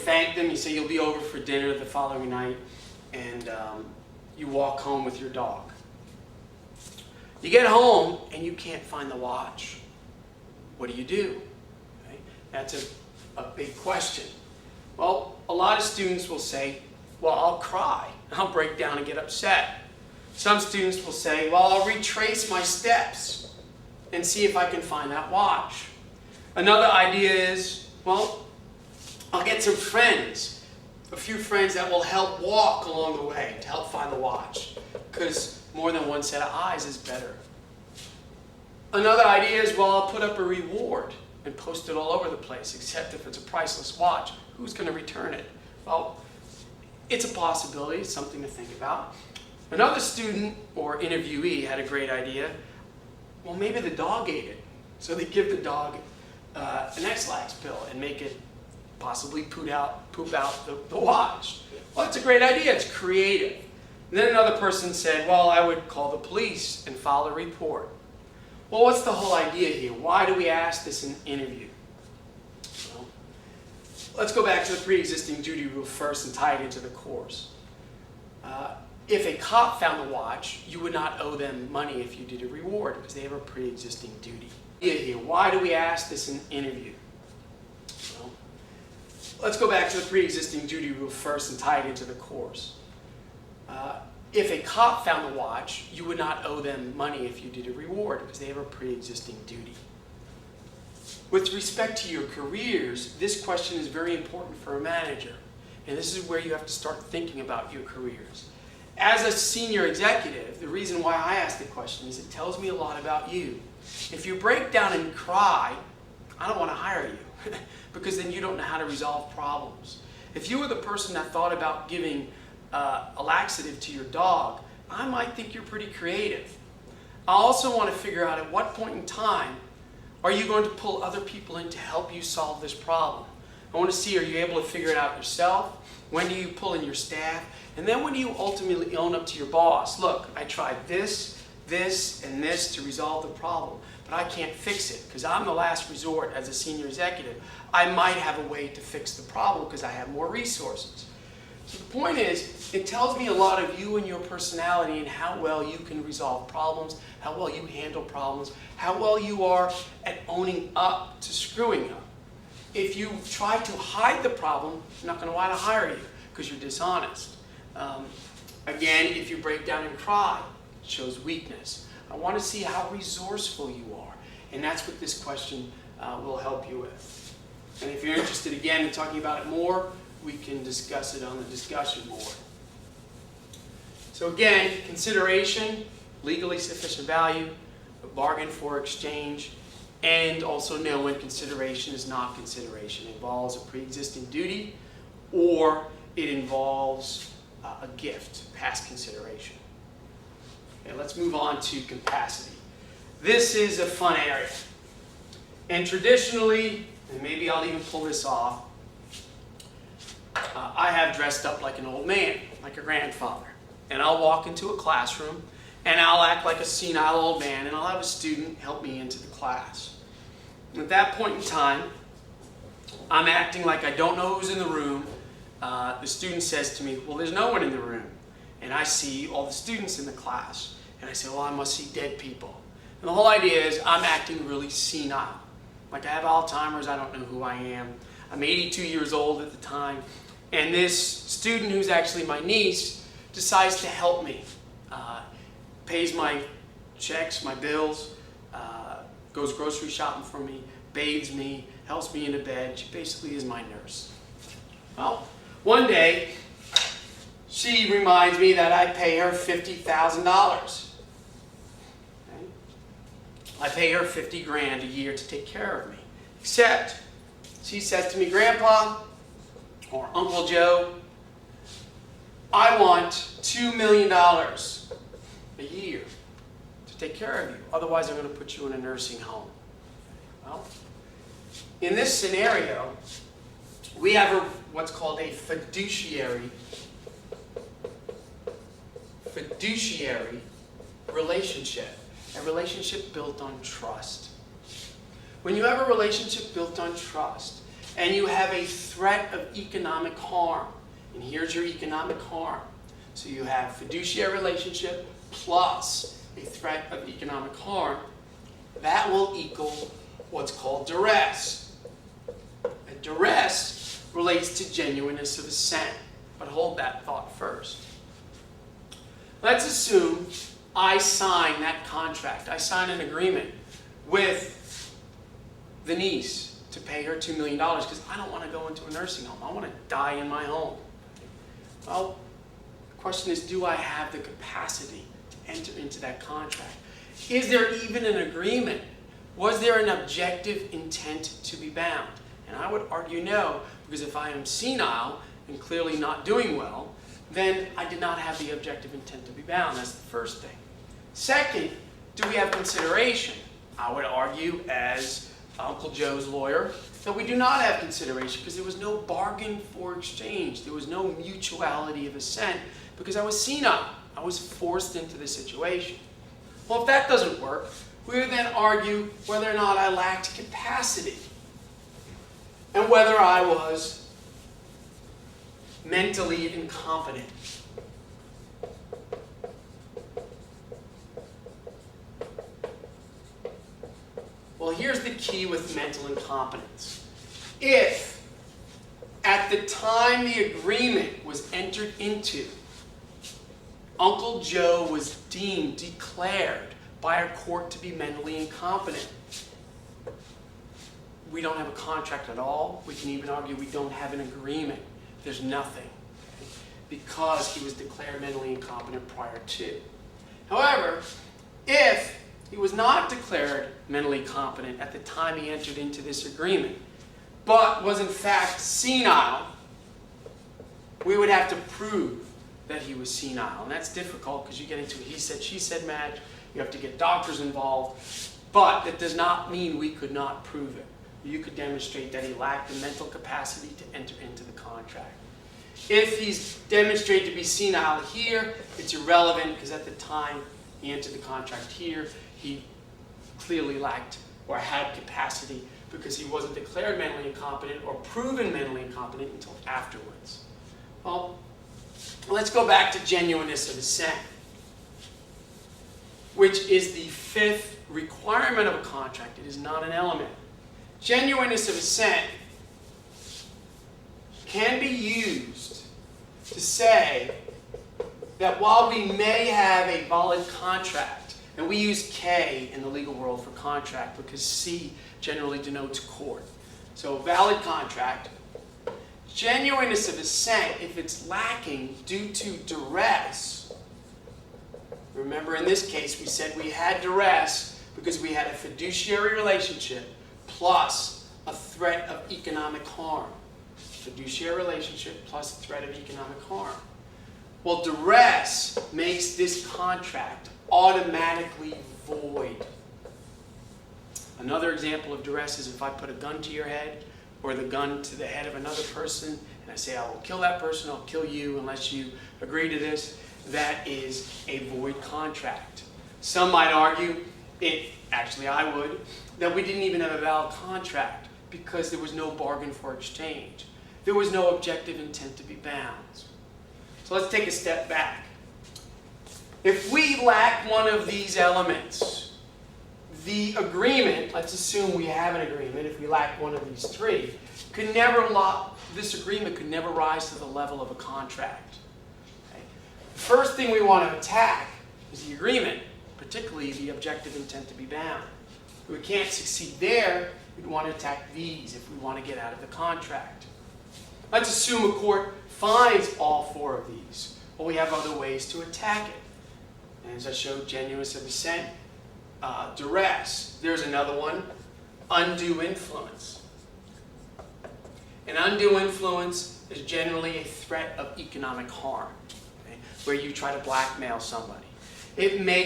Thank them, you say you'll be over for dinner the following night, and you walk home with your dog. You get home and you can't find the watch. What do you do? Okay? That's a big question. Well, a lot of students will say, well, I'll cry. I'll break down and get upset. Some students will say, well, I'll retrace my steps and see if I can find that watch. Another idea is, well, I'll get some friends, a few friends that will help walk along the way to help find the watch, because more than one set of eyes is better. Another idea is, well, I'll put up a reward and post it all over the place, except if it's a priceless watch, who's going to return it? Well, it's a possibility, it's something to think about. Another student or interviewee had a great idea. Well, maybe the dog ate it. So they give the dog an X-Lax pill and make it possibly poop out the watch. Well, it's a great idea. It's creative. And then another person said, well, I would call the police and file a report. Well, what's the whole idea here? Why do we ask this in an interview? Well, let's go back to the pre-existing duty rule first and tie it into the course. If a cop found the watch, you would not owe them money if you did a reward, because they have a pre-existing duty. Here, why do we ask this in an interview? Well, let's go back to the pre-existing duty rule first and tie it into the course. If a cop found the watch, you would not owe them money if you did a reward, because they have a pre-existing duty. With respect to your careers, this question is very important for a manager, and this is where you have to start thinking about your careers. As a senior executive, the reason why I ask the question is it tells me a lot about you. If you break down and cry, I don't want to hire you, because then you don't know how to resolve problems. If you were the person that thought about giving a laxative to your dog, I might think you're pretty creative. I also want to figure out at what point in time are you going to pull other people in to help you solve this problem. I want to see, are you able to figure it out yourself? When do you pull in your staff? And then when do you ultimately own up to your boss? Look, I tried this, this, and this to resolve the problem, but I can't fix it because I'm the last resort as a senior executive. I might have a way to fix the problem because I have more resources. So the point is, it tells me a lot of you and your personality and how well you can resolve problems, how well you handle problems, how well you are at owning up to screwing up. If you try to hide the problem, you're not going to want to hire you because you're dishonest. Again, if you break down and cry, it shows weakness. I want to see how resourceful you are, and that's what this question will help you with. And if you're interested again in talking about it more, we can discuss it on the discussion board. So again, consideration, legally sufficient value, a bargain for exchange, and also know when consideration is not consideration. It involves a pre-existing duty or it involves a gift, past consideration. Okay, let's move on to capacity. This is a fun area. And traditionally, and maybe I'll even pull this off, I have dressed up like an old man, like a grandfather. And I'll walk into a classroom and I'll act like a senile old man and I'll have a student help me into the class. And at that point in time, I'm acting like I don't know who's in the room. The student says to me, well, there's no one in the room. And I see all the students in the class. And I say, well, I must see dead people. And the whole idea is I'm acting really senile. Like I have Alzheimer's, I don't know who I am. I'm 82 years old at the time. And this student, who's actually my niece, decides to help me. Pays my checks, my bills, goes grocery shopping for me, bathes me, helps me into bed. She basically is my nurse. Well, one day, she reminds me that I pay her $50,000. Okay? I pay her 50 grand a year to take care of me. Except, she says to me, Grandpa, or Uncle Joe, I want $2 million a year to take care of you. Otherwise, I'm going to put you in a nursing home. Well, in this scenario, we have what's called a fiduciary relationship. A relationship built on trust. When you have a relationship built on trust, and you have a threat of economic harm. And here's your economic harm. So you have fiduciary relationship plus a threat of economic harm. That will equal what's called duress. And duress relates to genuineness of assent. But hold that thought first. Let's assume I sign that contract. I sign an agreement with the niece to pay her $2 million because I don't want to go into a nursing home. I want to die in my home. Well, the question is, do I have the capacity to enter into that contract? Is there even an agreement? Was there an objective intent to be bound? And I would argue no, because if I am senile and clearly not doing well, then I did not have the objective intent to be bound. That's the first thing. Second, do we have consideration? I would argue, as Uncle Joe's lawyer, that we do not have consideration because there was no bargain for exchange. There was no mutuality of assent because I was senile. I was forced into the situation. Well, if that doesn't work, we would then argue whether or not I lacked capacity and whether I was mentally incompetent. Well, here's the key with mental incompetence. If, at the time the agreement was entered into, Uncle Joe was declared by a court to be mentally incompetent, we don't have a contract at all. We can even argue we don't have an agreement. There's nothing, because he was declared mentally incompetent prior to. However, if he was not declared mentally competent at the time he entered into this agreement, but was in fact senile, we would have to prove that he was senile. And that's difficult because you get into a he said, she said match. You have to get doctors involved. But it does not mean we could not prove it. You could demonstrate that he lacked the mental capacity to enter into the contract. If he's demonstrated to be senile here, it's irrelevant because at the time he entered the contract here, he clearly lacked or had capacity because he wasn't declared mentally incompetent or proven mentally incompetent until afterwards. Well, let's go back to genuineness of assent, which is the fifth requirement of a contract. It is not an element. Genuineness of assent can be used to say that while we may have a valid contract, and we use K in the legal world for contract because C generally denotes court. So valid contract, genuineness of assent, if it's lacking due to duress, remember in this case we said we had duress because we had a fiduciary relationship plus a threat of economic harm. Fiduciary relationship plus a threat of economic harm. Well, duress makes this contract automatically void. Another example of duress is if I put a gun to your head or the gun to the head of another person and I say, I will kill that person, I'll kill you unless you agree to this. That is a void contract. Some might argue, actually I would, that we didn't even have a valid contract because there was no bargain for exchange. There was no objective intent to be bound. So let's take a step back. If we lack one of these elements, the agreement, let's assume we have an agreement, if we lack one of these three, this agreement could never rise to the level of a contract. Okay? The first thing we want to attack is the agreement, particularly the objective intent to be bound. If we can't succeed there, we'd want to attack these if we want to get out of the contract. Let's assume a court finds all four of these. Well, we have other ways to attack it. And as I showed, genuineness of assent, duress. There's another one, undue influence. An undue influence is generally a threat of economic harm, okay, where you try to blackmail somebody. It may